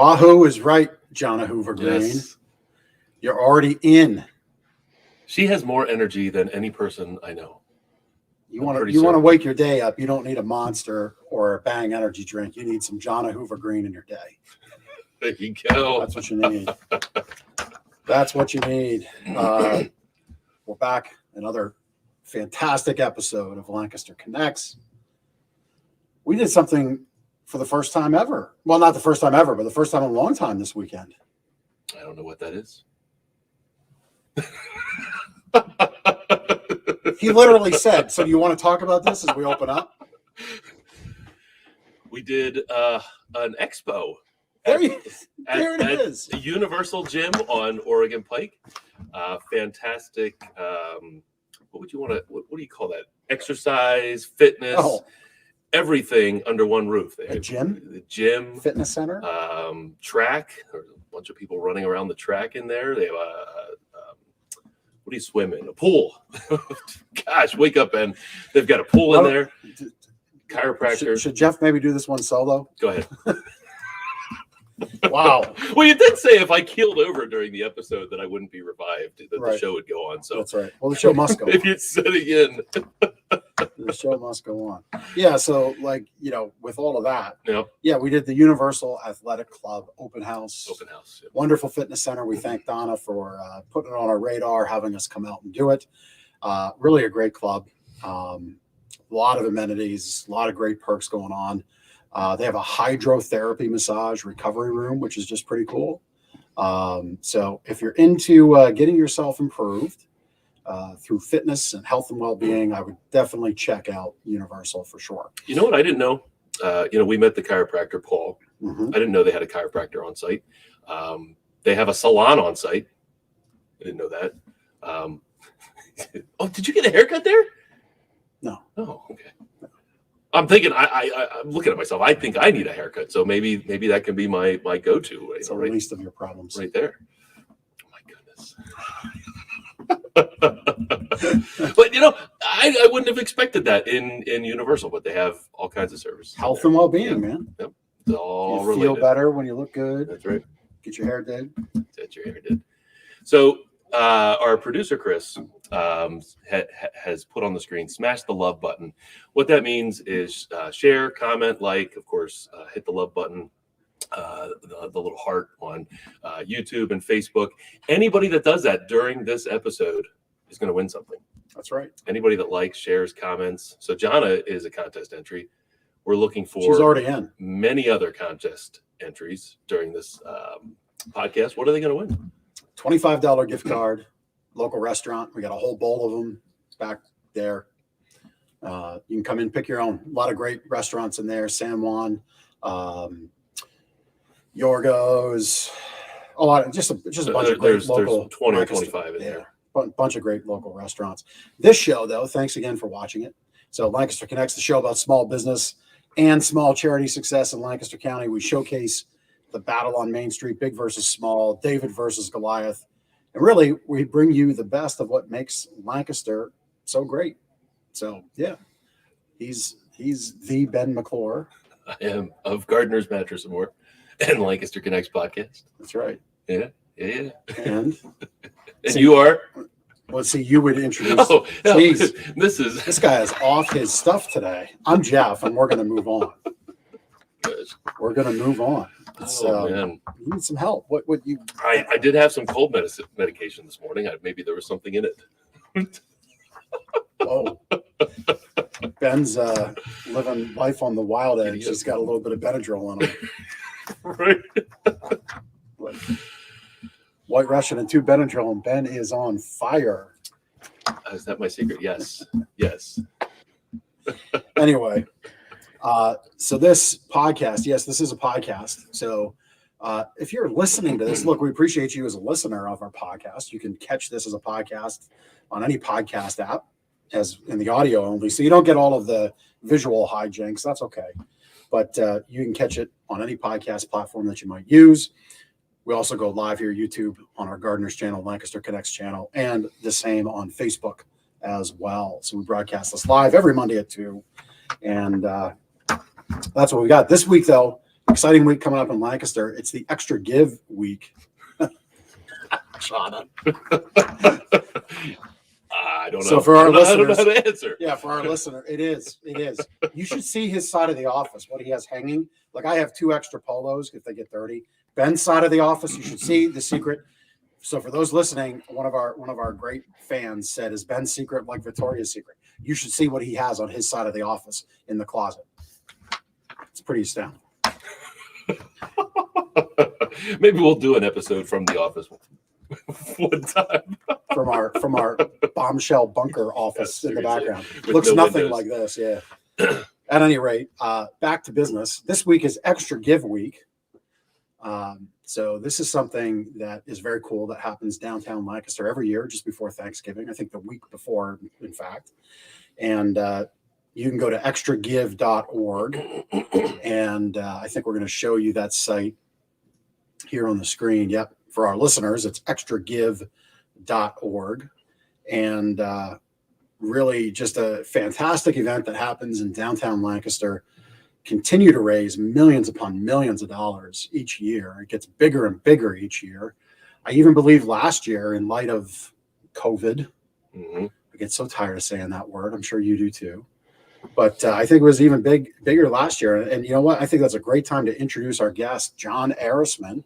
Wahoo is right, Jonna Hoover Green. Yes. You're already in. She has more energy than any person I know. You want to wake your day up. You don't need a Monster or a Bang energy drink. You need some Jonna Hoover Green in your day. There you go. That's what you need. That's what you need. We're back. Another fantastic episode of Lancaster Connects. We did something for the first time ever. Well, not the first time ever, but the first time in a long time this weekend. I don't know what that is. He literally said, so do you want to talk about this as we open up? We did an expo. There it is. The Universal Gym on Oregon Pike. Fantastic. What would you want to? What do you call that? Exercise, fitness, everything under one roof. A gym, the gym, fitness center, track. There's a bunch of people running around the track in there. They have what do you swim in? A pool. Gosh, wake up, Ben. They've got a pool in there. Chiropractor. Should Jeff maybe do this one solo? Go ahead. Wow. Well, you did say if I keeled over during the episode that I wouldn't be revived, that the show would go on. So that's right. Well, the show must go on. If you'd said again. The show must go on. Yeah, so with all of that, we did the Universal Athletic Club open house. Yep. Wonderful fitness center. We thank Donna for putting it on our radar, having us come out and do it. Really a great club. A lot of amenities, a lot of great perks going on. They have a hydrotherapy massage recovery room, which is just pretty cool. So if you're into getting yourself improved through fitness and health and well-being, I would definitely check out Universal for sure. You know what I didn't know? We met the chiropractor, Paul. Mm-hmm. I didn't know they had a chiropractor on site. They have a salon on site. I didn't know that. Oh, did you get a haircut there? No. Oh, okay. I'm thinking. I'm looking at myself. I think I need a haircut. So maybe that can be my go-to. It's the least of your problems, right there. Oh my goodness. But I wouldn't have expected that in Universal. But they have all kinds of services. Health and well-being, man. Yep. It's all you related. Feel better when you look good. That's right. Get your hair did. Get your hair did. So our producer Chris has put on the screen, smash the love button. What that means is share, comment, like, of course, hit the love button, the little heart on YouTube and Facebook. Anybody that does that during this episode is going to win something. That's right. Anybody that likes, shares, comments. So Jonna is a contest entry. We're looking for She's already in many other contest entries during this podcast. What are they going to win? $25 gift card, local restaurant. We got a whole bowl of them back there. You can come in, pick your own. A lot of great restaurants in there. San Juan, Yorgos. Just a bunch of great local. There's 20 or 25 in there. Bunch of great local restaurants. This show, though, thanks again for watching it. So Lancaster Connects, the show about small business and small charity success in Lancaster County. We showcase the battle on Main Street, big versus small, David versus Goliath. And really, we bring you the best of what makes Lancaster so great. So, yeah, he's the Ben McClure. I am of Gardner's Mattress and More and Lancaster Connects podcast. That's right. Yeah. And you are? Well, see, you would introduce. Oh, this guy is off his stuff today. I'm Jeff, and we're going to move on. Good. We're going to move on. Man, you need some help. What would you? I did have some cold medication this morning. Maybe there was something in it. Oh, Ben's living life on the wild edge. He's got a little bit of Benadryl on him. Right. White Russian and 2 Benadryl, and Ben is on fire. Is that my secret? Yes. Anyway, so this podcast, yes, this is a podcast. So if you're listening to this, look, we appreciate you as a listener of our podcast. You can catch this as a podcast on any podcast app, as in the audio only. So you don't get all of the visual hijinks. That's okay. But you can catch it on any podcast platform that you might use. We also go live here, YouTube, on our Gardner's channel, Lancaster Connects channel, and the same on Facebook as well. So we broadcast this live every Monday at 2. And that's what we got. This week, though, exciting week coming up in Lancaster. It's the Extra Give week. Shauna. I don't know. So for our listeners, I don't know how to answer. Yeah, for our listener, it is. You should see his side of the office, what he has hanging. Like I have 2 extra polos if they get dirty. Ben's side of the office, you should see the secret. So for those listening, one of our great fans said, "Is Ben's secret like Victoria's secret?" You should see what he has on his side of the office in the closet. It's pretty astounding. Maybe we'll do an episode from the office one time. from our bombshell bunker office in the background. With Looks no nothing windows. like this, yeah. At any rate, back to business. This week is Extra Give Week. So this is something that is very cool that happens downtown Lancaster every year, just before Thanksgiving. I think the week before, in fact. And you can go to extragive.org. And I think we're going to show you that site here on the screen. Yep. For our listeners, it's extragive.org. And really just a fantastic event that happens in downtown Lancaster. Continue to raise millions upon millions of dollars each year. It gets bigger and bigger each year. I even believe last year, in light of COVID, I get so tired of saying that word. I'm sure you do too. But I think it was even bigger last year. And you know what? I think that's a great time to introduce our guest, John Erisman.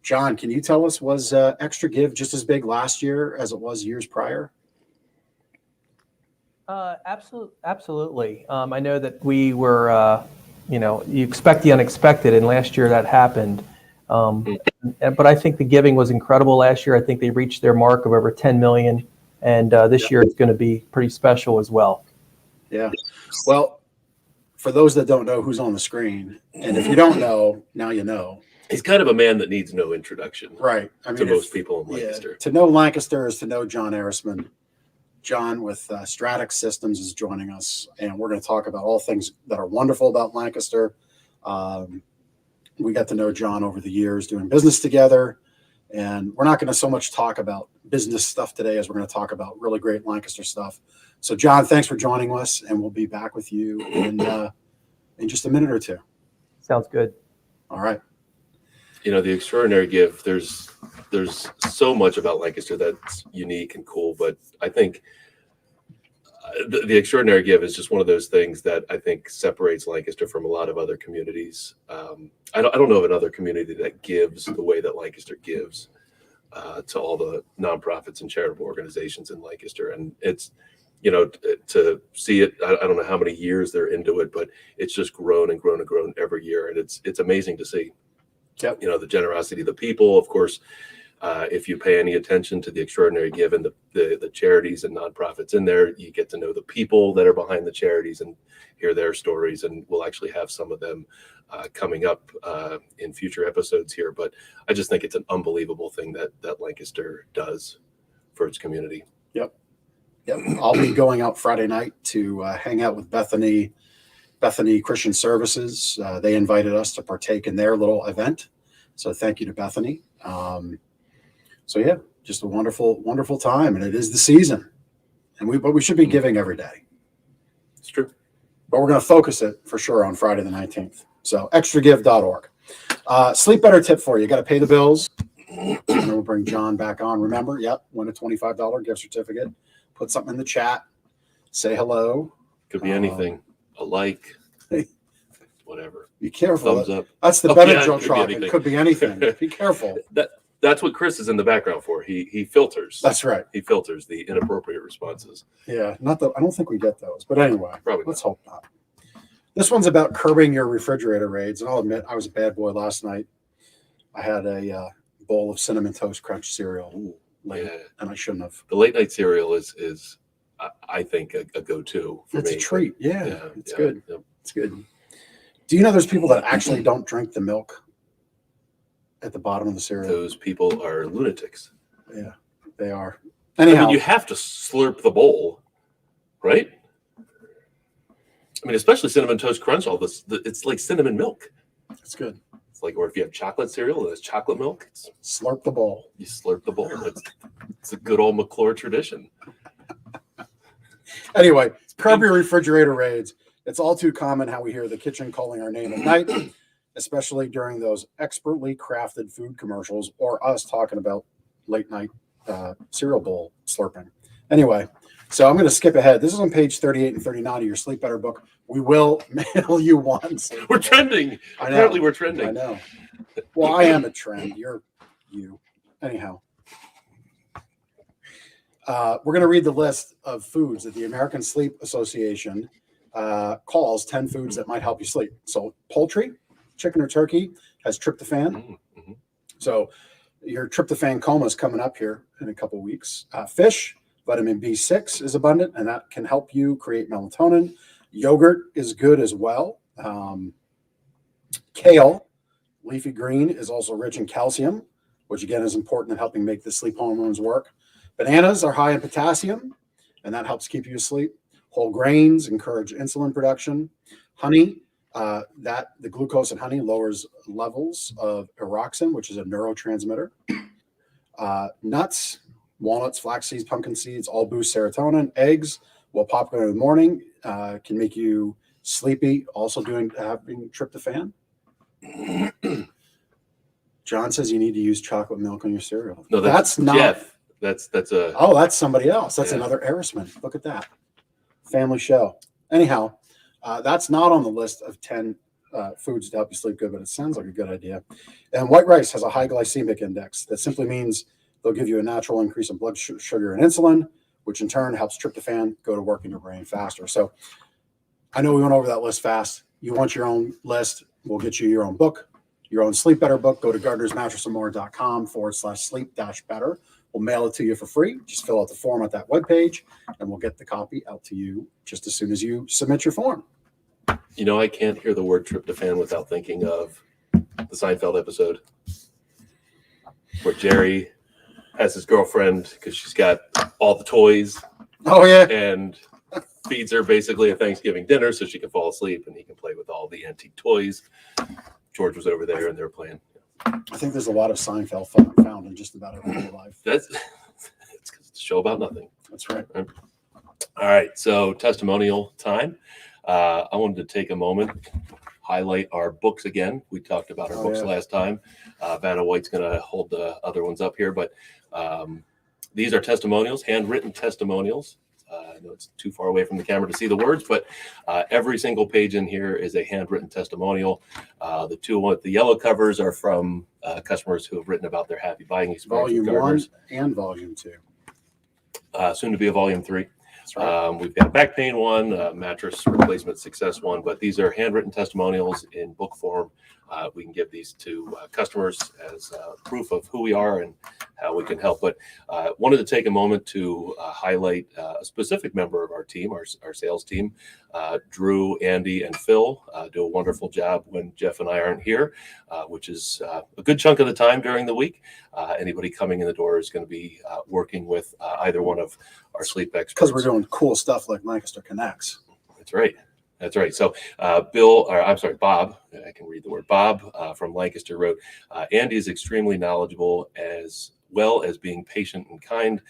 John, can you tell us, was Extra Give just as big last year as it was years prior? Absolutely. I know that we were, you expect the unexpected, and last year that happened. But I think the giving was incredible last year. I think they reached their mark of over 10 million, and this year it's going to be pretty special as well. Yeah. Well, for those that don't know who's on the screen, and if you don't know, now you know. He's kind of a man that needs no introduction, right? I mean, to most people in Lancaster. To know Lancaster is to know John Erisman. John with Stratix Systems is joining us, and we're going to talk about all things that are wonderful about Lancaster. We got to know John over the years doing business together, and we're not going to so much talk about business stuff today as we're going to talk about really great Lancaster stuff. So, John, thanks for joining us, and we'll be back with you in just a minute or two. Sounds good. All right. The Extraordinary Give, there's so much about Lancaster that's unique and cool, but I think the Extraordinary Give is just one of those things that I think separates Lancaster from a lot of other communities. I don't know of another community that gives the way that Lancaster gives to all the nonprofits and charitable organizations in Lancaster. And it's, to see it, I don't know how many years they're into it, but it's just grown and grown and grown every year. And it's amazing to see. Yep. The generosity of the people. Of course, if you pay any attention to the Extraordinary Give and the charities and nonprofits in there, you get to know the people that are behind the charities and hear their stories. And we'll actually have some of them coming up in future episodes here. But I just think it's an unbelievable thing that Lancaster does for its community. Yep. I'll be going out Friday night to hang out with Bethany Christian Services. They invited us to partake in their little event. So thank you to Bethany. So yeah, just a wonderful, wonderful time. And it is the season. But we should be giving every day. It's true. But we're going to focus it for sure on Friday the 19th. So extragive.org. Sleep better tip for you. You got to pay the bills. And then we'll bring John back on. Remember, win a $25 gift certificate. Put something in the chat. Say hello. Could be anything. A like, whatever. Be careful. Thumbs up. That's the Benadryl truck. It could be anything. Be careful. That's what Chris is in the background for. He filters. That's right. He filters the inappropriate responses. Yeah, I don't think we get those. But anyway, Probably let's hope not. This one's about curbing your refrigerator raids. And I'll admit, I was a bad boy last night. I had a bowl of Cinnamon Toast Crunch cereal late, and I shouldn't have. The late night cereal is I think a go-to for me. It's a treat. Yeah, it's good. Yep. It's good. Do you know there's people that actually don't drink the milk at the bottom of the cereal? Those people are lunatics. Yeah, they are. Anyhow, you have to slurp the bowl, right? Especially Cinnamon Toast Crunch. All this, it's like cinnamon milk. It's good. It's like, or if you have chocolate cereal and it's chocolate milk, slurp the bowl. You slurp the bowl. It's a good old McClure tradition. Anyway, curb your refrigerator raids. It's all too common how we hear the kitchen calling our name at night. especially during those expertly crafted food commercials or us talking about late night cereal bowl slurping. Anyway, so I'm going to skip ahead. This is on page 38 and 39 of your Sleep Better book. We will mail you one. We're trending. I know. Apparently we're trending. I know. Well, I am a trend. You're you. Anyhow. We're going to read the list of foods that the American Sleep Association calls 10 foods that might help you sleep. So poultry, chicken or turkey has tryptophan. Mm-hmm. So your tryptophan coma is coming up here in a couple of weeks. Fish, vitamin B6 is abundant, and that can help you create melatonin. Yogurt is good as well. Kale, leafy green, is also rich in calcium, which again is important in helping make the sleep hormones work. Bananas are high in potassium, and that helps keep you asleep. Whole grains encourage insulin production. Honey, the glucose in honey lowers levels of eroxin, which is a neurotransmitter. Nuts, walnuts, flax seeds, pumpkin seeds, all boost serotonin. Eggs, while popular in the morning, can make you sleepy, also having tryptophan. John says you need to use chocolate milk on your cereal. No, that's not Jeff. That's a that's somebody else. That's another Erisman. Look at that. Family show. Anyhow, that's not on the list of 10 foods to help you sleep good, but it sounds like a good idea. And white rice has a high glycemic index. That simply means they'll give you a natural increase in blood sugar and insulin, which in turn helps tryptophan go to work in your brain faster. So I know we went over that list fast. You want your own list, we'll get you your own book, your own Sleep Better book. Go to gardnersmattressandmore.com/sleep-better. We'll mail it to you for free. Just fill out the form at that webpage, and we'll get the copy out to you just as soon as you submit your form. You know, I can't hear the word tryptophan without thinking of the Seinfeld episode where Jerry has his girlfriend because she's got all the toys. Oh, yeah. And feeds her basically a Thanksgiving dinner so she can fall asleep and he can play with all the antique toys. George was over there and they were playing. I think there's a lot of Seinfeld found in just about everyday life. It's a show about nothing. That's right. All right, so testimonial time. I wanted to take a moment, highlight our books again. We talked about our books last time. Vanna White's going to hold the other ones up here, but these are testimonials, handwritten testimonials. I know it's too far away from the camera to see the words, but every single page in here is a handwritten testimonial. The two with the yellow covers are from customers who have written about their happy buying experience. Volume 1 and Volume 2. Soon to be a Volume 3. That's right. We've got a back pain one, mattress replacement success one, but these are handwritten testimonials in book form. We can give these to customers as proof of who we are and how we can help. But wanted to take a moment to highlight a specific member of our team, our sales team. Drew, Andy, and Phil do a wonderful job when Jeff and I aren't here, which is a good chunk of the time during the week. Anybody coming in the door is going to be working with either one of our sleep experts. Because we're doing cool stuff like Lancaster Connects. That's right. That's right. So Bob, I can read the word. Bob from Lancaster wrote, Andy is extremely knowledgeable as well as being patient and kind.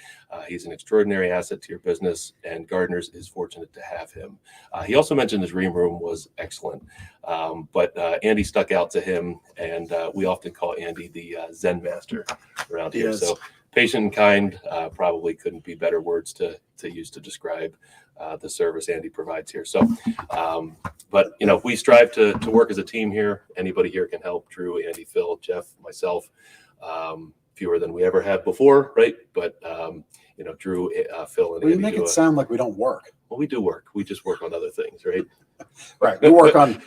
He's an extraordinary asset to your business, and Gardner's is fortunate to have him. He also mentioned his dream room was excellent, but Andy stuck out to him, and we often call Andy the Zen master around here. Yes. So patient and kind probably couldn't be better words to use to describe the service Andy provides here. So, but we strive to work as a team here. Anybody here can help. Drew, Andy, Phil, Jeff, myself. Fewer than we ever have before, right? But Drew, Phil, and Well, you Andy make it sound like we don't work. Well, we do work. We just work on other things, right? Right. We work on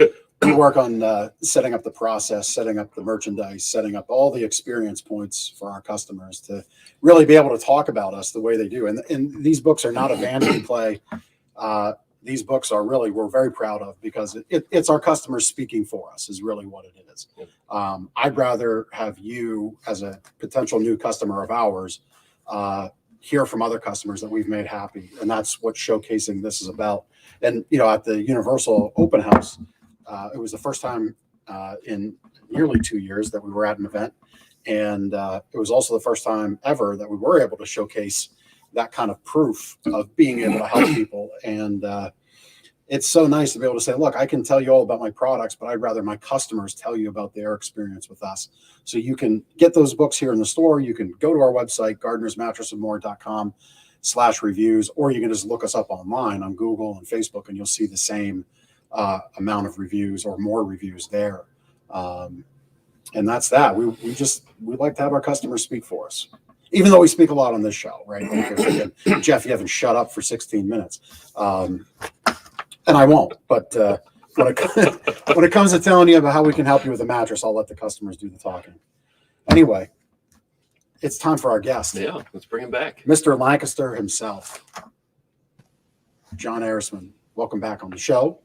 setting up the process, setting up the merchandise, setting up all the experience points for our customers to really be able to talk about us the way they do. And these books are not a vanity play. These books are really, we're very proud of, because it's our customers speaking for us is really what it is. I'd rather have you as a potential new customer of ours hear from other customers that we've made happy. And that's what showcasing this is about. And, at the Universal Open House, it was the first time in nearly 2 years that we were at an event. And it was also the first time ever that we were able to showcase that kind of proof of being able to help people. And it's so nice to be able to say, look, I can tell you all about my products, but I'd rather my customers tell you about their experience with us. So you can get those books here in the store. You can go to our website, gardenersmattressandmore.com/reviews, or you can just look us up online on Google and Facebook, and you'll see the same amount of reviews or more reviews there. And that's that. We like to have our customers speak for us, even though we speak a lot on this show, right? Like you're thinking, Jeff, you haven't shut up for 16 minutes. And I won't, but when it comes to telling you about how we can help you with a mattress, I'll let the customers do the talking. Anyway, it's time for our guest. Yeah, let's bring him back. Mr. Lancaster himself, John Erisman. Welcome back on the show.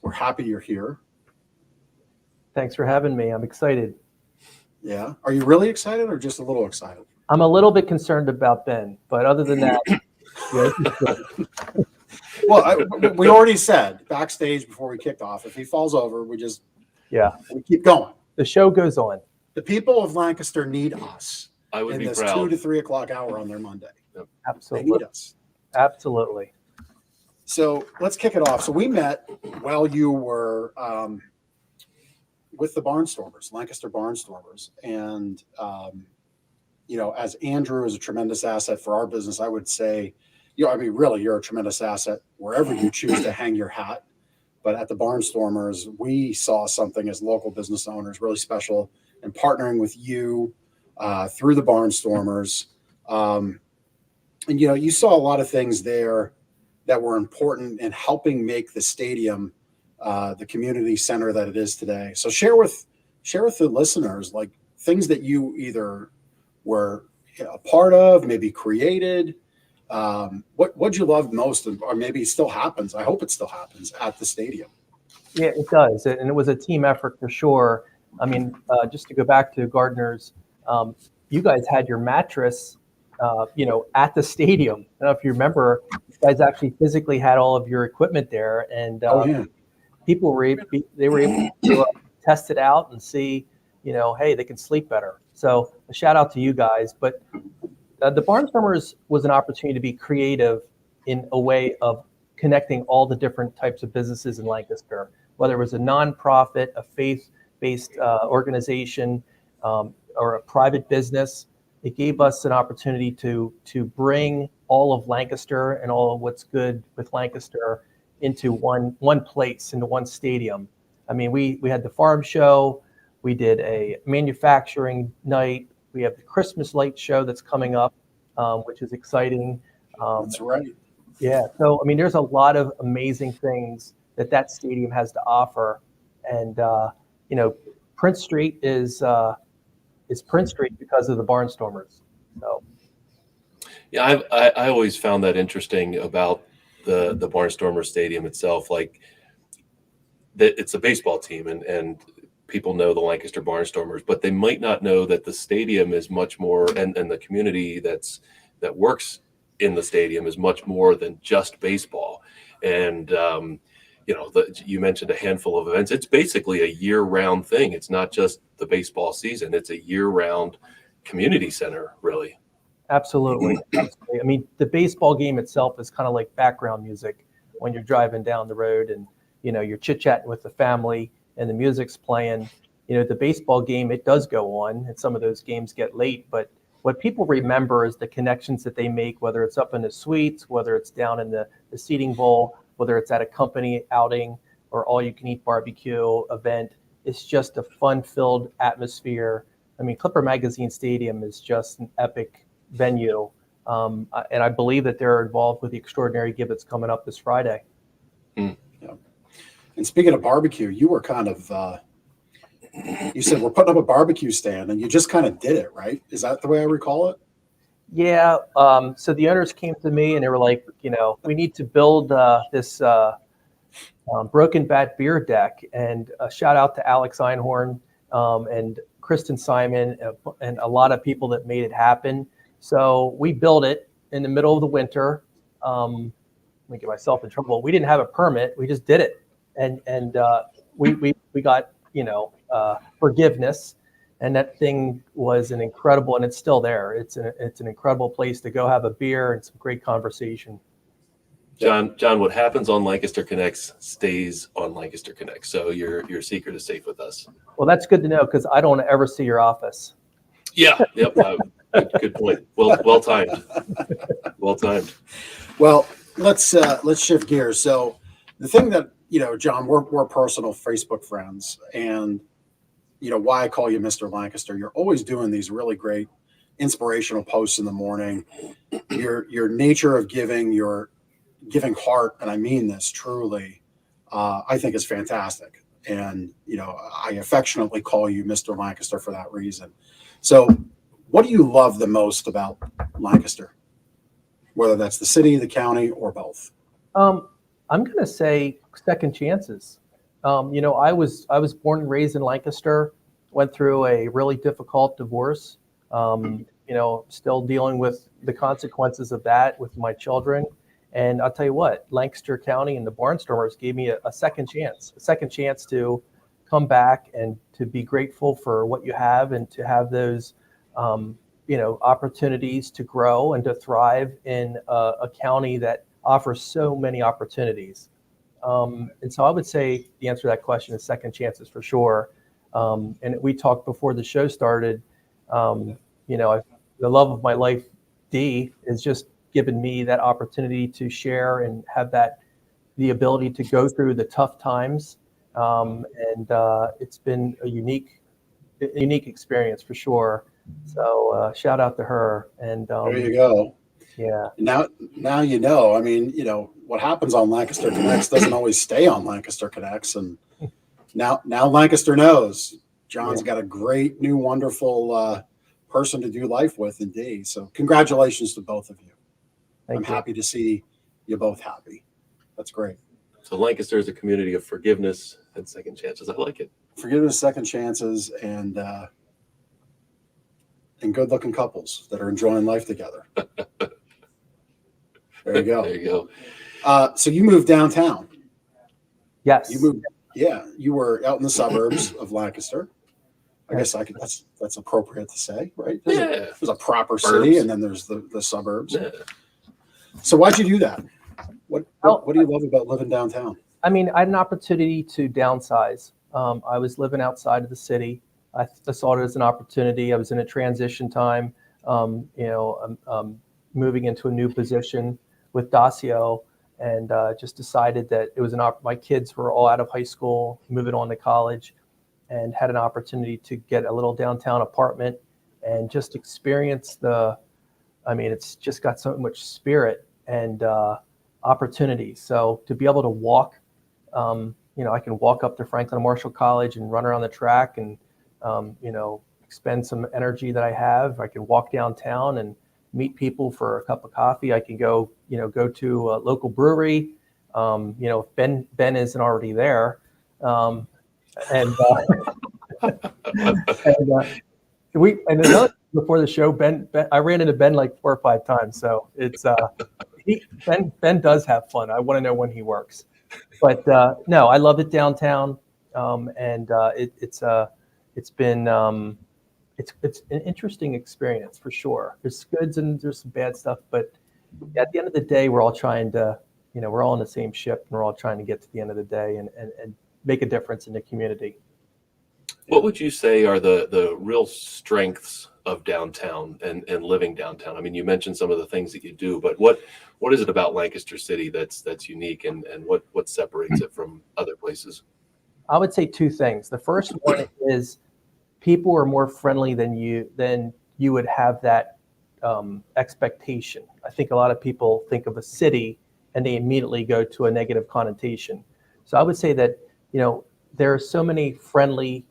We're happy you're here. Thanks for having me. I'm excited. Yeah. Are you really excited or just a little excited? I'm a little bit concerned about Ben, but other than that, yeah, Well, we already said backstage before we kicked off, if he falls over, we keep going. The show goes on. The people of Lancaster need us. I would in be this proud. 2 to 3 o'clock hour on their Monday. Yep. Absolutely. They need us. Absolutely. So let's kick it off. So we met while you were with the Barnstormers, Lancaster Barnstormers. And, as Andrew is a tremendous asset for our business, I would say, really, you're a tremendous asset wherever you choose to hang your hat. But at the Barnstormers, we saw something as local business owners really special in partnering with you through the Barnstormers. And, you saw a lot of things there that were important in helping make the stadium the community center that it is today. So share with the listeners, like things that you either were a part of, maybe created. What'd you love most, or maybe it still happens? I hope it still happens at the stadium. Yeah, it does. And it was a team effort for sure. I mean, just to go back to Gardeners, you guys had your mattress, at the stadium. I don't know if you remember, you guys actually physically had all of your equipment there, and people were able to test it out and see, hey, they can sleep better. So a shout out to you guys. But the Barnstormers was an opportunity to be creative in a way of connecting all the different types of businesses in Lancaster, whether it was a nonprofit, a faith-based organization, or a private business. It gave us an opportunity to bring all of Lancaster and all of what's good with Lancaster into one place, into one stadium. I mean, we had the farm show, we did a manufacturing night, we have the Christmas light show that's coming up, which is exciting. That's right. Yeah, so I mean, there's a lot of amazing things that stadium has to offer, and Prince Street is Prince Street because of the Barnstormers. So, Yeah, I always found that interesting about the Barnstormer Stadium itself. Like, that it's a baseball team, and people know the Lancaster Barnstormers, but they might not know that the stadium is much more, and the community that works in the stadium is much more than just baseball. And you mentioned a handful of events. It's basically a year-round thing. It's not just the baseball season. It's a year-round community center, really. absolutely. Absolutely. I mean, the baseball game itself is kind of like background music when you're driving down the road and, you're chit-chatting with the family and the music's playing. The baseball game, it does go on, and some of those games get late, but what people remember is the connections that they make, whether it's up in the suites, whether it's down in the seating bowl, whether it's at a company outing or all-you-can-eat barbecue event. It's just a fun-filled atmosphere. I mean, Clipper Magazine Stadium is just an epic venue, and I believe that they're involved with the Extraordinary Give that's coming up this Friday. Yeah. And speaking of barbecue, you were kind of you said we're putting up a barbecue stand, and you just kind of did it, right? Is that the way I recall it? Yeah. So the owners came to me and they were like, we need to build this Broken Bat beer deck. And a shout out to Alex Einhorn and Kristen Simon and a lot of people that made it happen. So we built it in the middle of the winter. Let me get myself in trouble. We didn't have a permit. We just did it. And we got, forgiveness. And that thing was an incredible, and it's still there. It's an incredible place to go have a beer and some great conversation. John, what happens on Lancaster Connects stays on Lancaster Connects. So your secret is safe with us. Well, that's good to know because I don't ever see your office. Yeah. Yep. Good point. Well timed. Well timed. Well, let's shift gears. So the thing that, John, we're personal Facebook friends, and why I call you Mr. Lancaster. You're always doing these really great inspirational posts in the morning. Your nature of giving, your giving heart, and I mean this truly, I think is fantastic. And I affectionately call you Mr. Lancaster for that reason. So what do you love the most about Lancaster? Whether that's the city, the county, or both? I'm going to say second chances. I was born and raised in Lancaster, went through a really difficult divorce. Still dealing with the consequences of that with my children. And I'll tell you what, Lancaster County and the Barnstormers gave me a second chance to come back and to be grateful for what you have and to have those, opportunities to grow and to thrive in a county that offers so many opportunities. And so I would say the answer to that question is second chances for sure. And we talked before the show started, the love of my life, Dee, is just given me that opportunity to share and have the ability to go through the tough times. And it's been a unique experience for sure. So shout out to her. And there you go. Yeah. Now I mean, what happens on Lancaster Connects doesn't always stay on Lancaster Connects, and now Lancaster knows John's got a great new wonderful person to do life with in Dee. So congratulations to both of you. I'm happy to see you both happy. That's great. So Lancaster is a community of forgiveness and second chances. I like it. Forgiveness, second chances, and good-looking couples that are enjoying life together. There you go. There you go. So you moved downtown. Yes. You were out in the suburbs of Lancaster. I guess that's appropriate to say, right? There's a proper city, and then there's the suburbs. Yeah. So why'd you do that? What do you love about living downtown? I mean, I had an opportunity to downsize. I was living outside of the city. I saw it as an opportunity. I was in a transition time, moving into a new position with Dacio, and just decided that it was my kids were all out of high school, moving on to college, and had an opportunity to get a little downtown apartment and just experience it's just got so much spirit and opportunity. So to be able to walk, I can walk up to Franklin Marshall College and run around the track and, expend some energy that I have. I can walk downtown and meet people for a cup of coffee. I can go to a local brewery. If Ben isn't already there. Before the show, Ben, I ran into Ben like 4 or 5 times. So it's Ben does have fun. I want to know when he works, but no, I love it downtown, and it's been it's an interesting experience for sure. There's goods and there's some bad stuff, but at the end of the day, we're all trying to, we're all in the same ship, and we're all trying to get to the end of the day and make a difference in the community. What would you say are the real strengths of downtown and living downtown? I mean, you mentioned some of the things that you do, but what is it about Lancaster City that's unique, and what separates it from other places? I would say 2 things. The first one is people are more friendly than you would have that expectation. I think a lot of people think of a city and they immediately go to a negative connotation. So I would say that, there are so many friendly,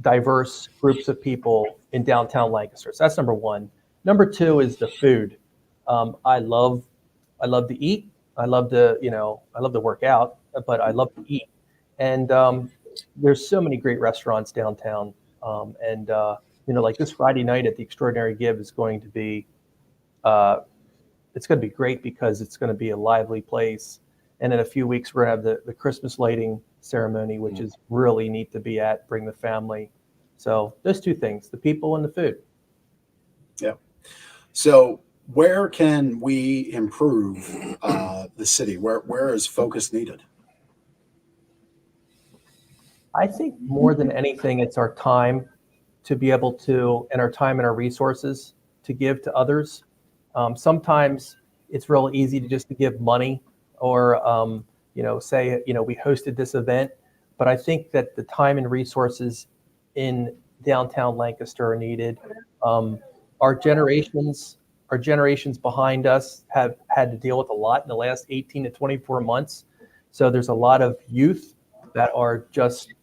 diverse groups of people in downtown Lancaster. So that's number 1. Number 2 is the food. I love to eat. I love to work out, but I love to eat. And there's so many great restaurants downtown. Like this Friday night at the Extraordinary Give is going to be, it's going to be great because it's going to be a lively place. And in a few weeks, we're going to have the Christmas lighting ceremony, which is really neat to be at, bring the family. So those 2 things, the people and the food. Yeah. So where can we improve the city? Where is focus needed? I think more than anything, it's our time to be able to, and our time and our resources to give to others. Sometimes it's real easy to just to give money or, say, we hosted this event, but I think that the time and resources in downtown Lancaster are needed. Our generations behind us have had to deal with a lot in the last 18 to 24 months. So there's a lot of youth that are just,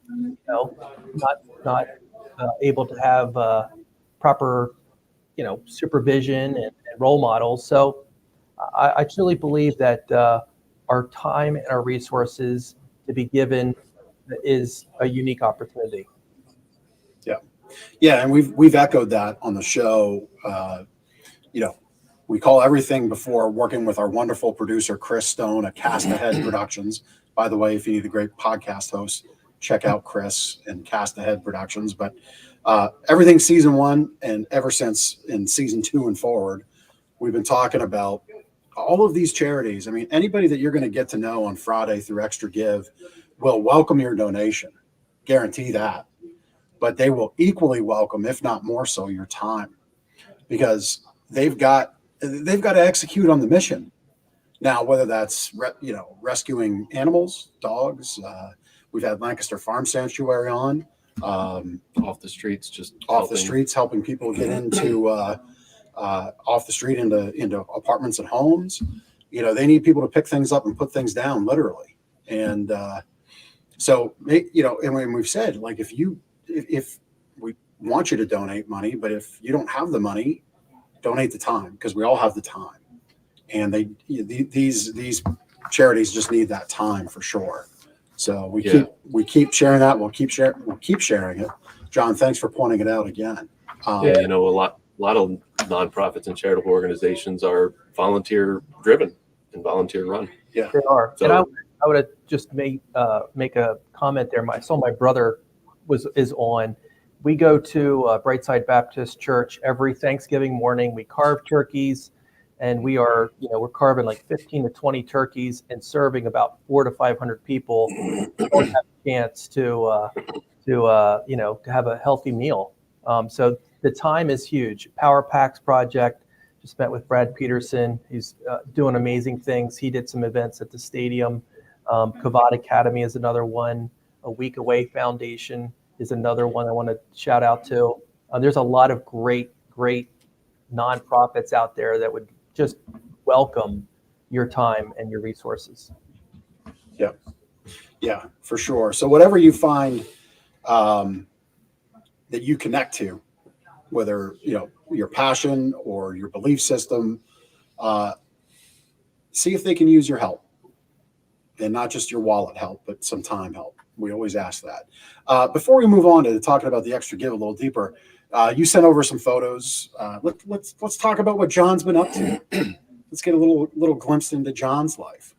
not able to have proper, supervision and role models. So I truly believe that our time and our resources to be given is a unique opportunity. Yeah, and we've echoed that on the show. We call everything before working with our wonderful producer Chris Stone at Cast Ahead Productions. By the way, if you need a great podcast host, check out Chris and Cast Ahead Productions. But everything season 1 and ever since in season 2 and forward, we've been talking about all of these charities. I mean, anybody that you're going to get to know on Friday through Extra Give will welcome your donation, guarantee that. But they will equally welcome, if not more so, your time, because they've got to execute on the mission. Now, whether that's rescuing animals, dogs, we've had Lancaster Farm Sanctuary on, Off the streets, just off the streets, helping people get into off the street into apartments and homes. They need people to pick things up and put things down, literally. And so and we've said, like, if we want you to donate money, but if you don't have the money, donate the time, because we all have the time. And these charities just need that time for sure. So we keep sharing that. We'll keep sharing it. John, thanks for pointing it out again. A lot of nonprofits and charitable organizations are volunteer driven and volunteer run. Yeah, they are. So, and I would just make a comment there. I saw my brother is on. We go to Brightside Baptist Church every Thanksgiving morning. We carve turkeys, and we're carving like 15 to 20 turkeys and serving about 400 to 500 people. Don't have a chance to have a healthy meal. So the time is huge. Power Packs Project, just met with Brad Peterson. He's doing amazing things. He did some events at the stadium. Kavad Academy is another one. A Week Away Foundation is another one I want to shout out to. There's a lot of great nonprofits out there that would just welcome your time and your resources. Yeah, for sure. So whatever you find that you connect to, whether your passion or your belief system, see if they can use your help, and not just your wallet help, but some time help. We always ask that. Before we move on to talking about the Extra Give a little deeper, you sent over some photos. Let's talk about what John's been up to. Let's get a little glimpse into John's life.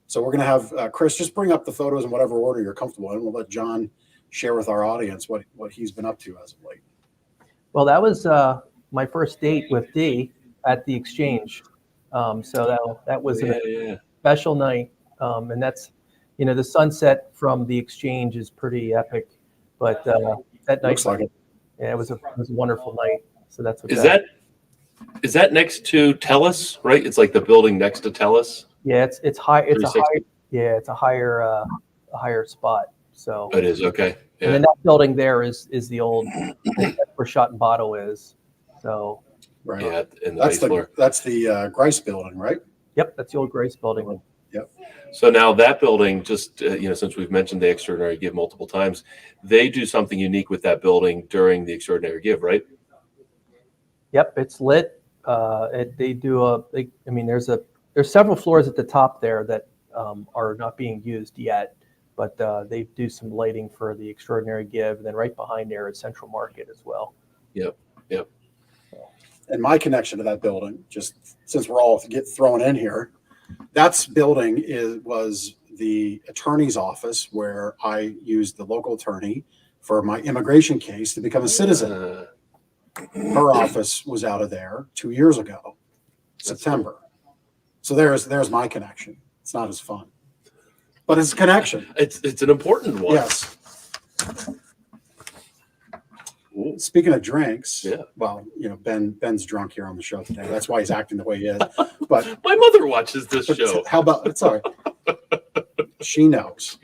So we're going to have Chris just bring up the photos in whatever order you're comfortable in. We'll let John share with our audience what he's been up to as of late. Well, that was my first date with Dee at the Exchange. So that was a special night. And that's, the sunset from the Exchange is pretty epic. But that night, looks like it. Yeah, it was a wonderful night. So that's what is that next to Telus, right? It's like the building next to Telus. Yeah, it's high. It's a high. Yeah, it's a higher spot. So it is, okay. Yeah. And then that building there is the old where Shot and Bottle is. So right. Yeah, in the base floor. That's the Grice building, right? Yep, that's the old Grace building. Yep. So now that building, just since we've mentioned the Extraordinary Give multiple times, they do something unique with that building during the Extraordinary Give, right? Yep, it's lit. There's several floors at the top there that are not being used yet, but they do some lighting for the Extraordinary Give. And then right behind there is Central Market as well. Yep. And my connection to that building, just since we're all thrown in here, that building was the attorney's office where I used the local attorney for my immigration case to become a citizen. Her office was out of there 2 years ago, September. So there's my connection. It's not as fun, but it's a connection. It's an important one. Yes. Ooh. Speaking of drinks, Yeah. well, Ben's drunk here on the show today. That's why he's acting the way he is. But My mother watches this show. how about it's all right. She knows.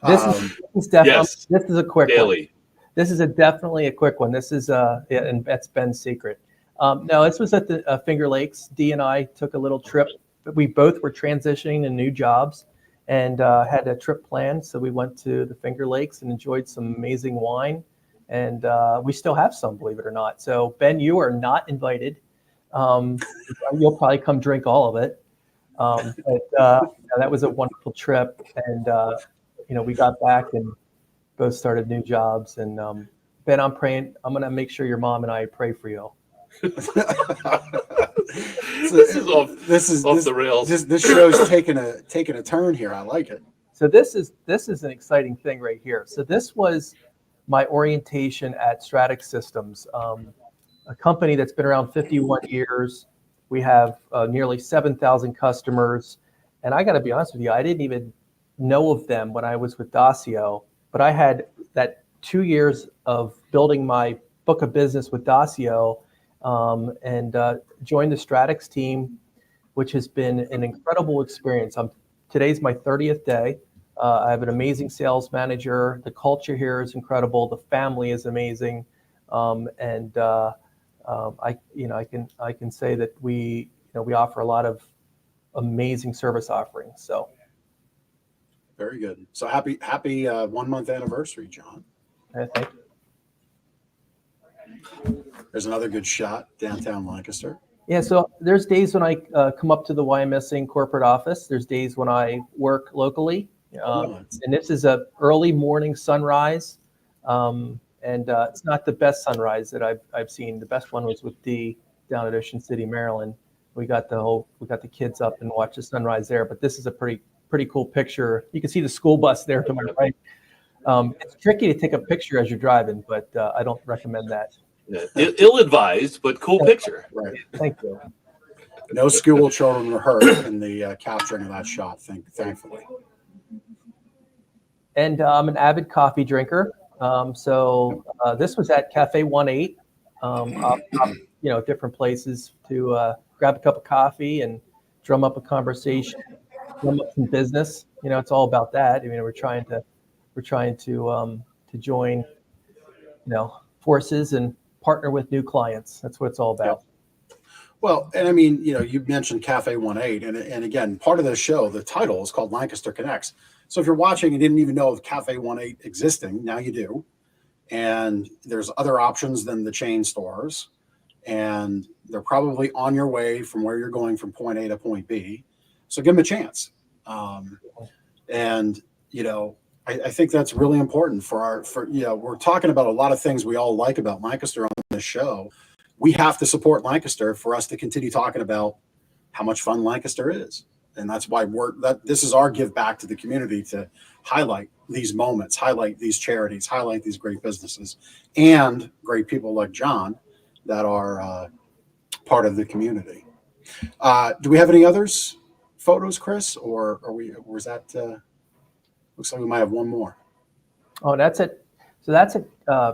This is definitely yes. this is a quick Daily. one. This is definitely a quick one. This is and that's Ben's secret. No, this was at the Finger Lakes. Dee and I took a little trip. We both were transitioning to new jobs and had a trip planned. So we went to the Finger Lakes and enjoyed some amazing wine. And we still have some, believe it or not. So Ben, you are not invited. You'll probably come drink all of it. That was a wonderful trip. And, we got back and both started new jobs. And Ben, I'm praying. I'm going to make sure your mom and I pray for you. This is off the rails. This show's taking a turn here. I like it. So this is an exciting thing right here. So this was my orientation at Stratix Systems, a company that's been around 51 years. We have nearly 7,000 customers. And I got to be honest with you, I didn't even know of them when I was with Dacio, but I had that 2 years of building my book of business with Dacio and joined the Stratix team, which has been an incredible experience. Today's my 30th day. I have an amazing sales manager. The culture here is incredible. The family is amazing. I can say that we offer a lot of amazing service offerings. So very good. So happy 1 month anniversary, John. Thank you. There's another good shot downtown Lancaster. Yeah, so there's days when I come up to the YMSing corporate office. There's days when I work locally. And this is a early morning sunrise. It's not the best sunrise that I've seen. The best one was with Dee down at Ocean City, Maryland. We got the kids up and watched the sunrise there. But this is a pretty cool picture. You can see the school bus there to my right. It's tricky to take a picture as you're driving, but I don't recommend that. Yeah. Ill-advised, but cool picture. Right. Thank you. No school children were hurt in the capturing of that shot, thankfully. And I'm an avid coffee drinker. So this was at Cafe 18, different places to grab a cup of coffee and drum up a conversation, drum up some business. It's all about that. I mean, we're trying to join, forces and partner with new clients. That's what it's all about. Yep. Well, and I mean, you mentioned Cafe 18, and again, part of the show, the title is called Lancaster Connects. So if you're watching and didn't even know of Cafe 18 existing, now you do. And there's other options than the chain stores. And they're probably on your way from where you're going from point A to point B. So give them a chance. I think that's really important we're talking about a lot of things we all like about Lancaster on this show. We have to support Lancaster for us to continue talking about how much fun Lancaster is. And that's why this is our give back to the community to highlight these moments, highlight these charities, highlight these great businesses and great people like John that are part of the community. Do we have any others photos, Chris, or is that looks like we might have one more. Oh, that's it. So that's at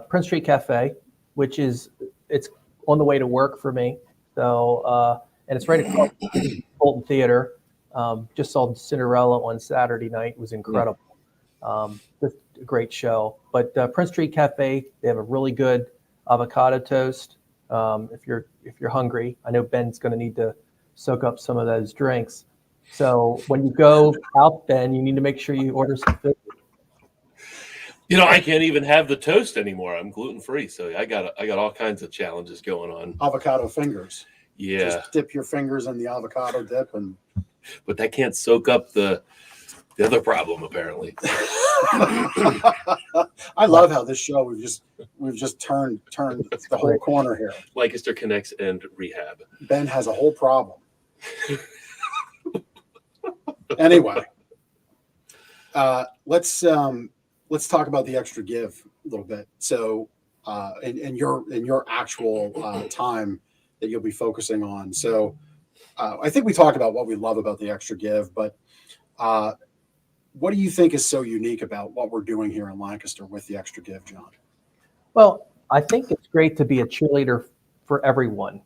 Prince Street Cafe, it's on the way to work for me. So, and it's right across the Fulton Theater. Just saw Cinderella on Saturday night. It was incredible. Just a great show. But Prince Street Cafe, they have a really good avocado toast. If you're hungry, I know Ben's going to need to soak up some of those drinks. So when you go out, Ben, you need to make sure you order some food. I can't even have the toast anymore. I'm gluten-free, so I got all kinds of challenges going on. Avocado fingers. Yeah. Just dip your fingers in the avocado dip But that can't soak up the other problem, apparently. I love how this show we've just turned the whole corner here. Lancaster Connects and Rehab. Ben has a whole problem. Anyway, let's talk about the extra give a little bit. So, in your actual time that you'll be focusing on. So, I think we talked about what we love about the Extra Give, but what do you think is so unique about what we're doing here in Lancaster with the Extra Give, John? Well, I think it's great to be a cheerleader for everyone.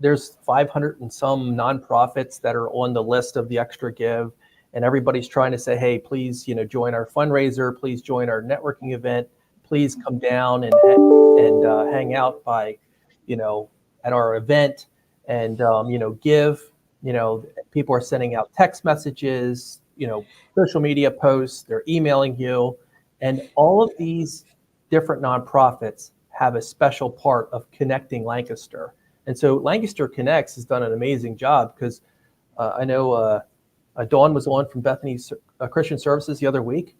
There's 500 and some nonprofits that are on the list of the Extra Give, and everybody's trying to say, hey, please, join our fundraiser, please join our networking event, please come down and hang out by, at our event and give. People are sending out text messages, social media posts, they're emailing you, and all of these different nonprofits have a special part of connecting Lancaster. And so Lancaster Connects has done an amazing job because I know Dawn was on from Bethany Christian Services the other week,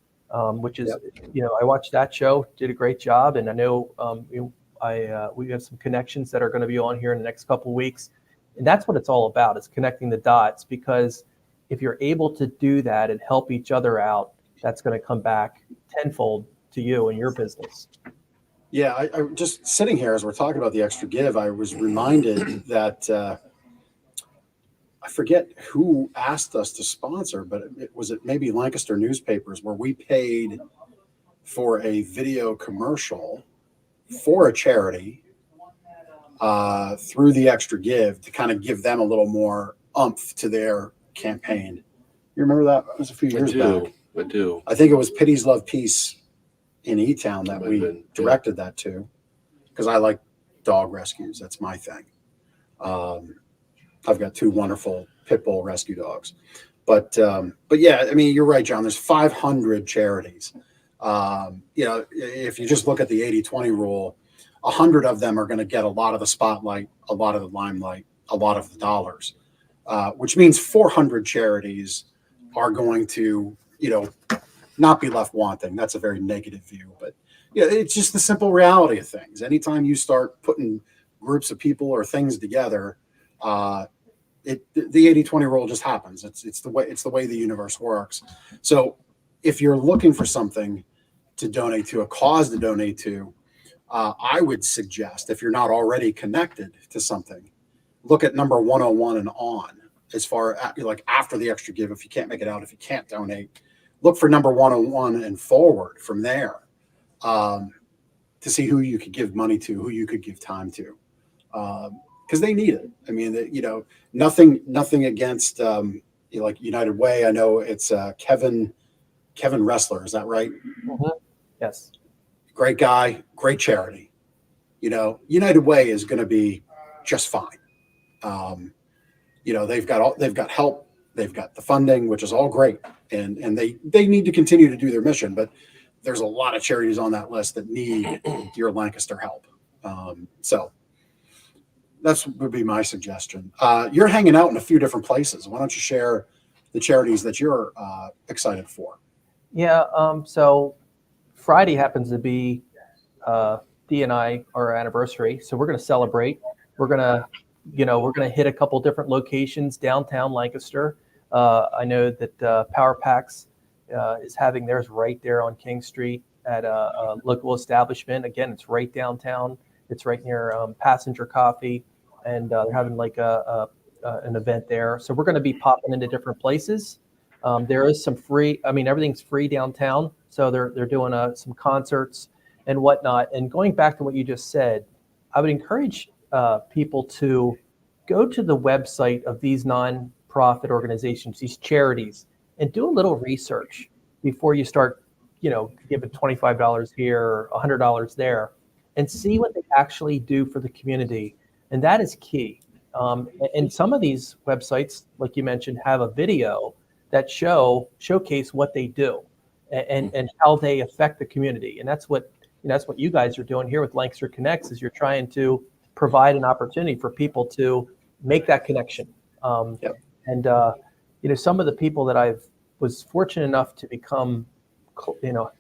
which is, I watched that show, did a great job. And I know we have some connections that are going to be on here in the next couple of weeks. And that's what it's all about, is connecting the dots, because if you're able to do that and help each other out, that's going to come back tenfold to you and your business. Yeah, I just sitting here as we're talking about the Extra Give, I was reminded that I forget who asked us to sponsor, but it was maybe Lancaster newspapers, where we paid for a video commercial for a charity through the Extra Give to kind of give them a little more oomph to their campaign. You remember that? It was a few years back. I do. I think it was Pity's Love Peace in E-Town that we directed that to, because I like dog rescues. That's my thing. I've got 2 wonderful pit bull rescue dogs, but yeah, I mean, you're right, John. There's 500 charities. If you just look at the 80-20 rule, 100 of them are going to get a lot of the spotlight, a lot of the limelight, a lot of the dollars, which means 400 charities are going to, not be left wanting. That's a very negative view, but it's just the simple reality of things. Anytime you start putting groups of people or things together, the 80-20 rule just happens. It's the way the universe works. So if you're looking for something to donate to, a cause to donate to, I would suggest, if you're not already connected to something, look at number 101 and on, as far as like after the Extra Give. If you can't make it out, if you can't donate, look for number 101 and forward from there, to see who you could give money to, who you could give time to, because they need it. I mean, nothing against like United Way. I know it's Kevin Ressler. Is that right? Mm-hmm. Yes. Great guy, great charity. United Way is going to be just fine. They've got help. They've got the funding, which is all great, and they need to continue to do their mission. But there's a lot of charities on that list that need your Lancaster help. So that would be my suggestion. You're hanging out in a few different places. Why don't you share the charities that you're excited for? Yeah. So Friday happens to be Dee and I, our anniversary, so we're going to celebrate. We're going to hit a couple different locations downtown Lancaster. I know that Power Packs is having theirs right there on King Street at a local establishment. Again, it's right downtown. It's right near Passenger Coffee, and they're having like an event there. So we're going to be popping into different places. There is some free. I mean, everything's free downtown. So they're doing some concerts and whatnot. And going back to what you just said, I would encourage people to go to the website of these nonprofit organizations, these charities, and do a little research before you start, giving $25 here or $100 there, and see what they actually do for the community. And that is key. And some of these websites, like you mentioned, have a video that showcase what they do and how they affect the community. And that's what you guys are doing here with Lancaster Connects, is you're trying to provide an opportunity for people to make that connection. Yep. And some of the people that I was fortunate enough to become,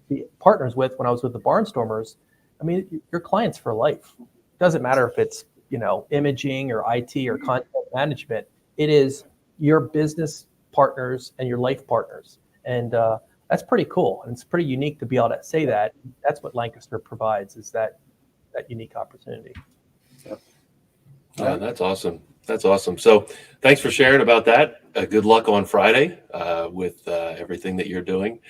be partners with when I was with the Barnstormers. I mean, your clients for life. Doesn't matter if it's imaging or IT or content management. It is your business partners and your life partners, and that's pretty cool. And it's pretty unique to be able to say that. That's what Lancaster provides, is that unique opportunity. Yep. Yeah, that's awesome. That's awesome. So thanks for sharing about that. Good luck on Friday with everything that you're doing.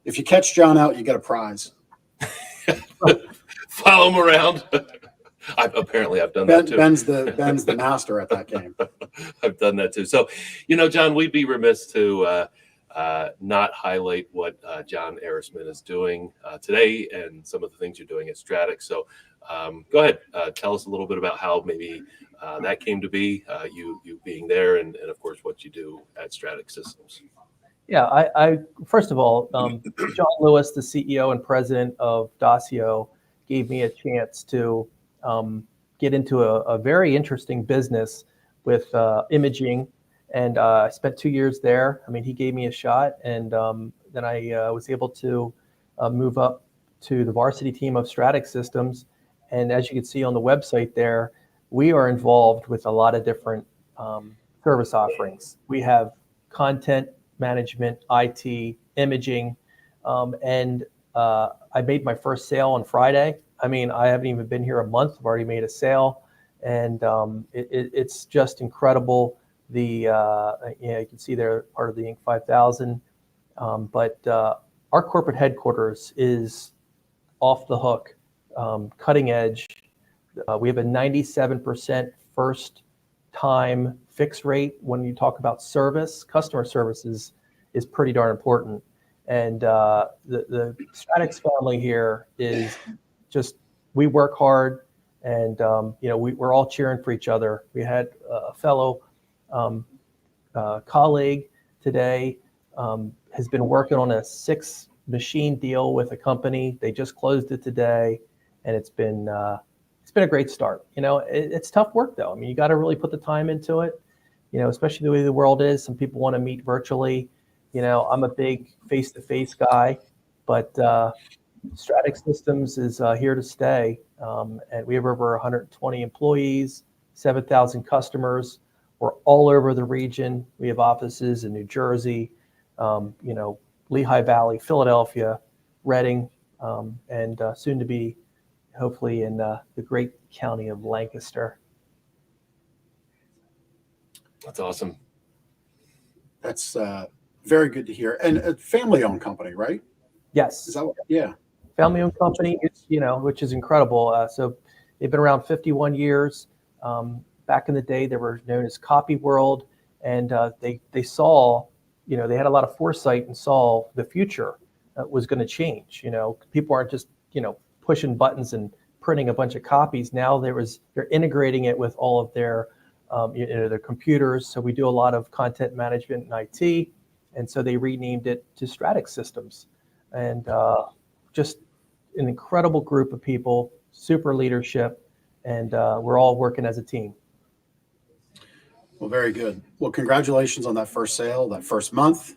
If you catch John out, you get a prize. Follow him around. Apparently I've done that too. Ben's the master at that game. I've done that too. So, John, we'd be remiss to not highlight what John Erisman is doing today and some of the things you're doing at Stratix. So go ahead, tell us a little bit about how maybe that came to be, you being there, and of course what you do at Stratix Systems. Yeah, I first of all, John Lewis, the CEO and president of Dacio, gave me a chance to get into a very interesting business with imaging, and I spent 2 years there. I mean, he gave me a shot, and then I was able to move up to the varsity team of Stratix Systems. And as you can see on the website there, we are involved with a lot of different service offerings. We have content management, IT, imaging, and I made my first sale on Friday. I mean, I haven't even been here a month. I've already made a sale, and it's just incredible. You can see they're part of the Inc. 5000, but our corporate headquarters is off the hook, cutting edge. We have a 97% first time fix rate. When you talk about service, customer service is pretty darn important. And the Stratix family here is just, we work hard, and we're all cheering for each other. We had a fellow colleague today has been working on a 6 machine deal with a company. They just closed it today, and it's been a great start. It's tough work though. I mean, you got to really put the time into it. Especially the way the world is. Some people want to meet virtually. I'm a big face-to-face guy, but Stratix Systems is here to stay, and we have over 120 employees, 7,000 customers. We're all over the region. We have offices in New Jersey, Lehigh Valley, Philadelphia, Reading, and soon to be, hopefully, in the great county of Lancaster. That's awesome. That's very good to hear. And a family-owned company, right? Yes. Is that what? Yeah. Family-owned company, which is incredible. So they've been around 51 years. Back in the day, they were known as Copy World, and they saw, they had a lot of foresight and saw the future was going to change. People aren't just, pushing buttons and printing a bunch of copies. Now they're integrating it with all of their computers. So we do a lot of content management and IT, and so they renamed it to Stratix Systems, and just an incredible group of people, super leadership, and we're all working as a team. Well, very good. Well, congratulations on that first sale, that first month.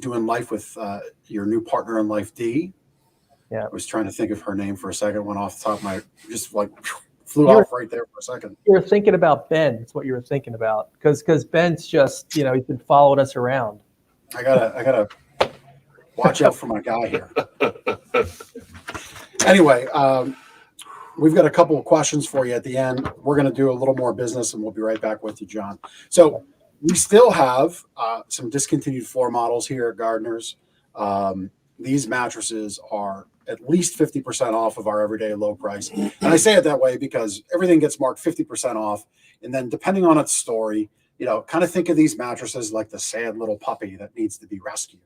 Doing life with your new partner in life, D. Yeah. I was trying to think of her name for a second. Went off the top of my, just like flew off right there for a second. You were thinking about Ben. That's what you were thinking about, because Ben's just, he's been following us around. I gotta watch out for my guy here. Anyway, we've got a couple of questions for you at the end. We're going to do a little more business, and we'll be right back with you, John. So we still have some discontinued floor models here at Gardner's. These mattresses are at least 50% off of our everyday low price. And I say it that way because everything gets marked 50% off. And then depending on its story, kind of think of these mattresses like the sad little puppy that needs to be rescued.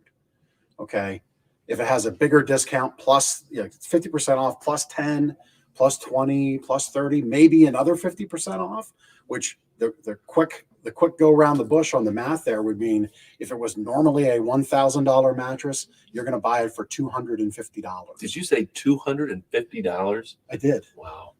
Okay. If it has a bigger discount plus 50% off, plus 10, plus 20, plus 30, maybe another 50% off, which the quick go around the bush on the math there would mean if it was normally a $1,000 mattress, you're going to buy it for $250. Did you say $250? I did. Wow.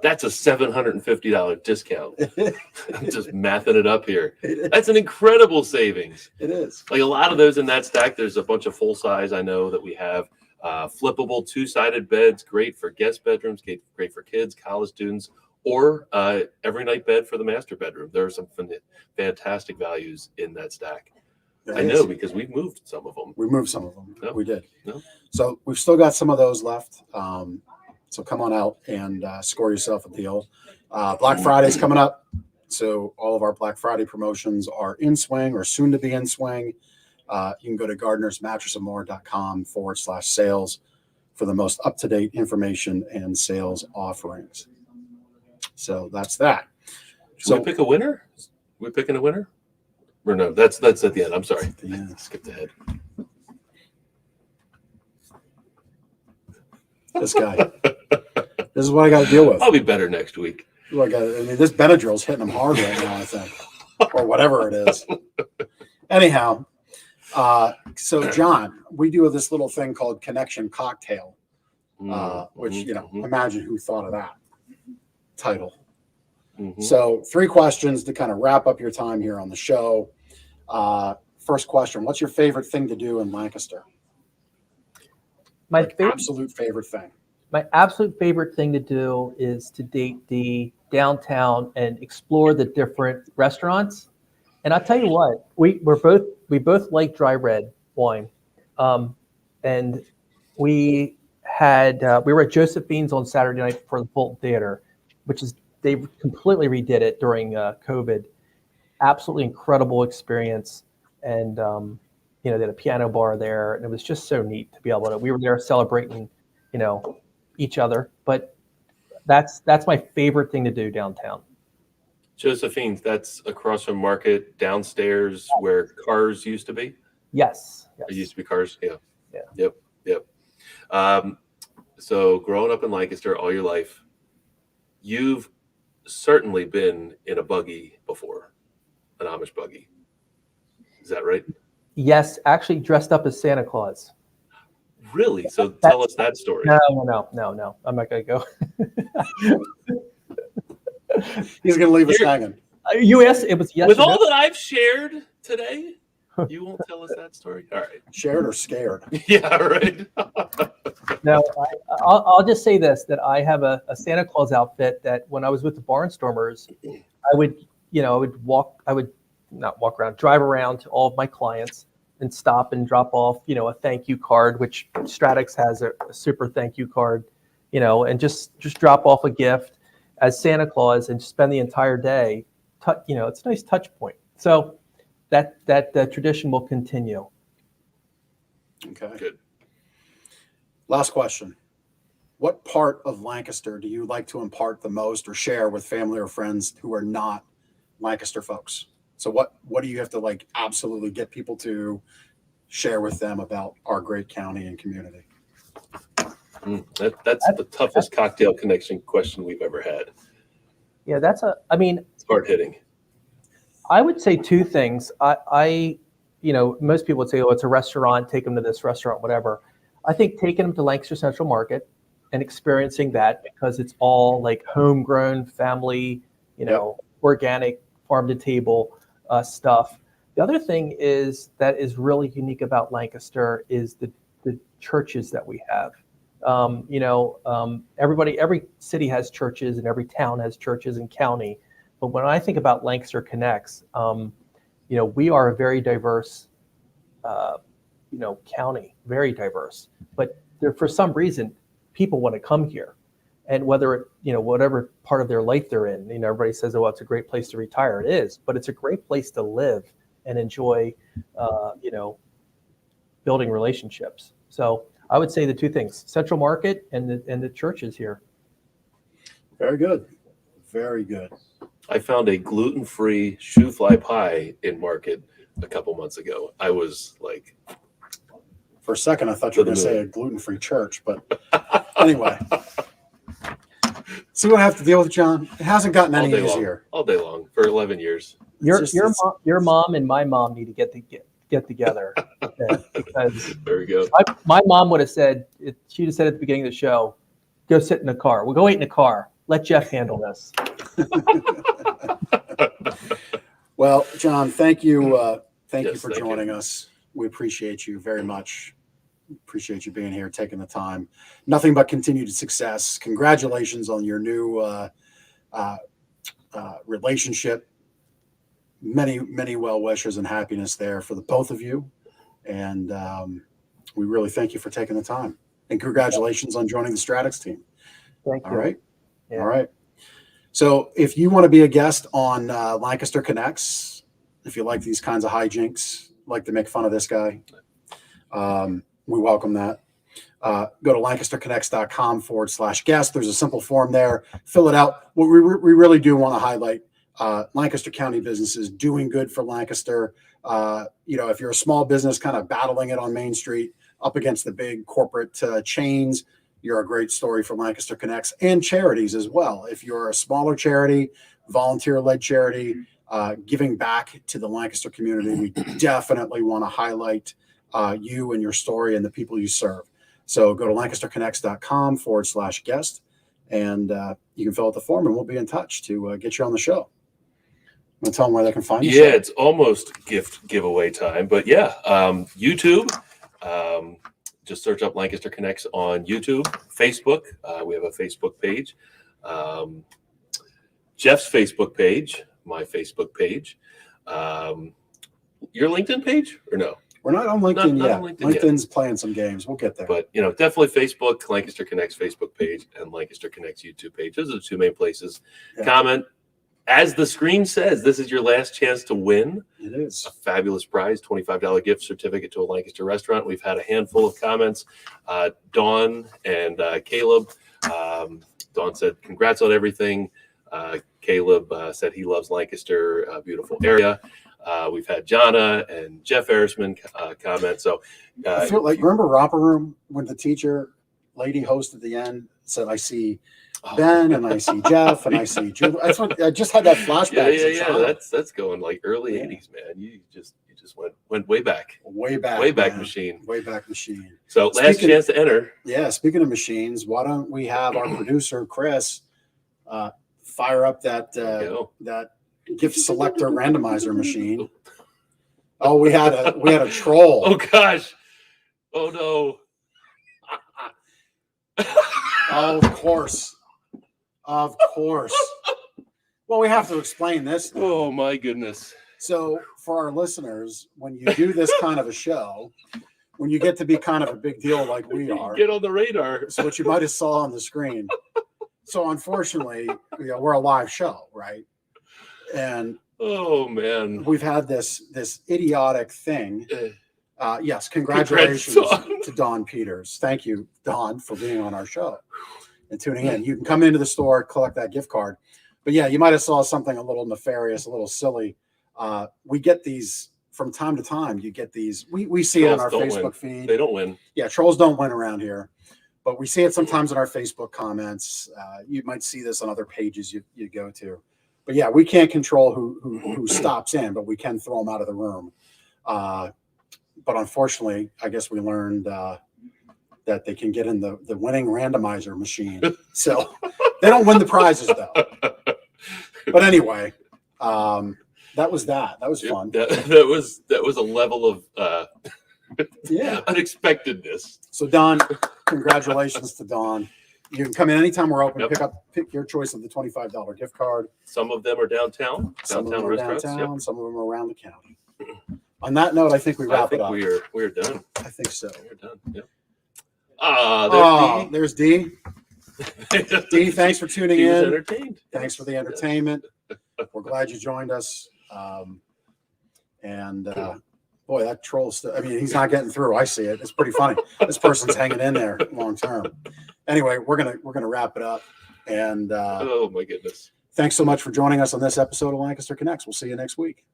That's a $750 discount. I'm just mathing it up here. That's an incredible savings. It is. Like a lot of those in that stack, there's a bunch of full size. I know that we have flippable 2-sided beds, great for guest bedrooms, great for kids, college students, or every night bed for the master bedroom. There are some fantastic values in that stack. I know, because we moved some of them. We moved some of them. No. We did. No. So we've still got some of those left. So come on out and score yourself a deal. Black Friday's coming up. So all of our Black Friday promotions are in swing or soon to be in swing. You can go to gardnersmattressandmore.com/sales for the most up-to-date information and sales offerings. So that's that. Should we pick a winner? We picking a winner? Or no, that's at the end. I'm sorry. Yeah. Skipped ahead. This guy. This is what I got to deal with. I'll be better next week. This Benadryl's hitting him hard right now, I think, or whatever it is. Anyhow, so John, we do this little thing called Connection Cocktail, which, imagine who thought of that title. So 3 questions to kind of wrap up your time here on the show. First question, what's your favorite thing to do in Lancaster? My absolute favorite thing. My absolute favorite thing to do is to date the downtown and explore the different restaurants. And I'll tell you what, we both like dry red wine, and we were at Josephine's on Saturday night for the Fulton Theater, which is they completely redid it during COVID. Absolutely incredible experience, and they had a piano bar there, and it was just so neat to be able to. We were there celebrating, each other, but that's my favorite thing to do downtown. Josephine's, that's across from Market, downstairs where cars used to be. Yes. There used to be cars. Yeah. Yeah. Yep. So growing up in Lancaster all your life, you've certainly been in a buggy before, an Amish buggy. Is that right? Yes, actually dressed up as Santa Claus. Really? So tell us that story. No. I'm not going to go. He's going to leave us hanging. You asked, it was yes. With all that I've shared today, you won't tell us that story? All right. Shared or scared? Yeah, right. No, I'll just say this, that I have a Santa Claus outfit that when I was with the Barnstormers, I would drive around to all of my clients and stop and drop off, a thank you card, which Stratix has a super thank you card, and just drop off a gift as Santa Claus and spend the entire day. It's a nice touch point. So that tradition will continue. Okay. Good. Last question. What part of Lancaster do you like to impart the most or share with family or friends who are not Lancaster folks? So what do you have to absolutely get people to share with them about our great county and community? That's the toughest cocktail connection question we've ever had. Yeah, it's hard hitting. I would say 2 things. Most people would say, it's a restaurant, take them to this restaurant, whatever. I think taking them to Lancaster Central Market and experiencing that, because it's all homegrown, family, organic, farm to table stuff. The other thing that is really unique about Lancaster is the churches that we have. Every city has churches and every town has churches and county. But when I think about Lancaster Connects, we are a very diverse, county, very diverse. But for some reason, people want to come here. And whether whatever part of their life they're in, everybody says, oh, it's a great place to retire. It is, but it's a great place to live and enjoy, building relationships. So I would say the 2 things: Central Market and the churches here. Very good. Very good. I found a gluten-free shoe fly pie in Market a couple months ago. I was like, for a second, I thought you were going to say a gluten-free church, but anyway. See what I have to deal with, John? It hasn't gotten any easier. All day long for 11 years. Your mom and my mom need to get together because there we go. My mom would have said, she'd have said at the beginning of the show, go sit in the car. We'll go wait in the car. Let Jeff handle this. Well, John, thank you. Thank you for joining us. We appreciate you very much. Appreciate you being here, taking the time. Nothing but continued success. Congratulations on your new relationship. many well wishes and happiness there for the both of you. And we really thank you for taking the time. And congratulations on joining the Stratix team. Thank you. All right. Yeah. All right. So if you want to be a guest on Lancaster Connects, if you like these kinds of hijinks, like to make fun of this guy, we welcome that. Go to lancasterconnects.com/guest. There's a simple form there. Fill it out. What we really do want to highlight Lancaster County businesses doing good for Lancaster. If you're a small business kind of battling it on Main Street up against the big corporate chains, you're a great story for Lancaster Connects, and charities as well. If you're a smaller charity, volunteer-led charity, giving back to the Lancaster community, we definitely want to highlight you and your story and the people you serve. So go to lancasterconnects.com/guest, and you can fill out the form, and we'll be in touch to get you on the show. I'm going to tell them where they can find you. Yeah, it's almost gift giveaway time, but yeah, YouTube. Just search up Lancaster Connects on YouTube, Facebook. We have a Facebook page. Jeff's Facebook page, my Facebook page. Your LinkedIn page or no? We're not on LinkedIn Not yet. on LinkedIn LinkedIn's playing some games. We'll get there. But, definitely Facebook, Lancaster Connects Facebook page, and Lancaster Connects YouTube page. Those are the two main places. Yeah. Comment. As the screen says, this is your last chance to win It is a fabulous prize, $25 gift certificate to a Lancaster restaurant. We've had a handful of comments. Dawn and Caleb. Dawn said, congrats on everything. Caleb said he loves Lancaster, beautiful area. We've had Jonna and Jeff Erisman comment. So I feel like, remember Romper Room when the teacher lady host at the end said, I see Ben and I see Jeff and I see Julie. That's what I just had that flashback. Yeah. That's going like early 80s, man. You just went way back. Way back Machine. Way back machine. So last chance to enter. Yeah. Speaking of machines, why don't we have our producer Chris fire up that gift selector randomizer machine? Oh, we had a troll. Oh gosh. Oh no. Oh, of course. Well, we have to explain this now. Oh my goodness. So for our listeners, when you do this kind of a show, when you get to be kind of a big deal like we are, get on the radar. So what you might have saw on the screen. So unfortunately, we're a live show, right? And oh man, we've had this idiotic thing. Yes, congratulations to Dawn Peters. Thank you, Dawn, for being on our show and tuning in. You can come into the store, collect that gift card. But yeah, you might have saw something a little nefarious, a little silly. We get these from time to time. You get these. We see it on our Facebook feed. They don't win. Yeah, trolls don't win around here. But we see it sometimes in our Facebook comments. You might see this on other pages you go to. But yeah, we can't control who stops in, but we can throw them out of the room. But unfortunately, I guess we learned that they can get in the winning randomizer machine. So they don't win the prizes, though. But anyway, that was fun. That was a level of unexpectedness. So Don, congratulations to Don. You can come in anytime we're open. Yep. Pick your choice of the $25 gift card. Some of them are downtown. Some of them are restaurants. downtown. Some of them are around the county. On that note, I think we wrap it up. We're done. I think so. We're done. Yep. There's D. D, thanks for tuning in. Entertained. Thanks for the entertainment. We're glad you joined us. Boy, that troll he's not getting through. I see it. It's pretty funny. This person's hanging in there long term. Anyway, we're gonna wrap it up. And oh my goodness. Thanks so much for joining us on this episode of Lancaster Connects. We'll see you next week.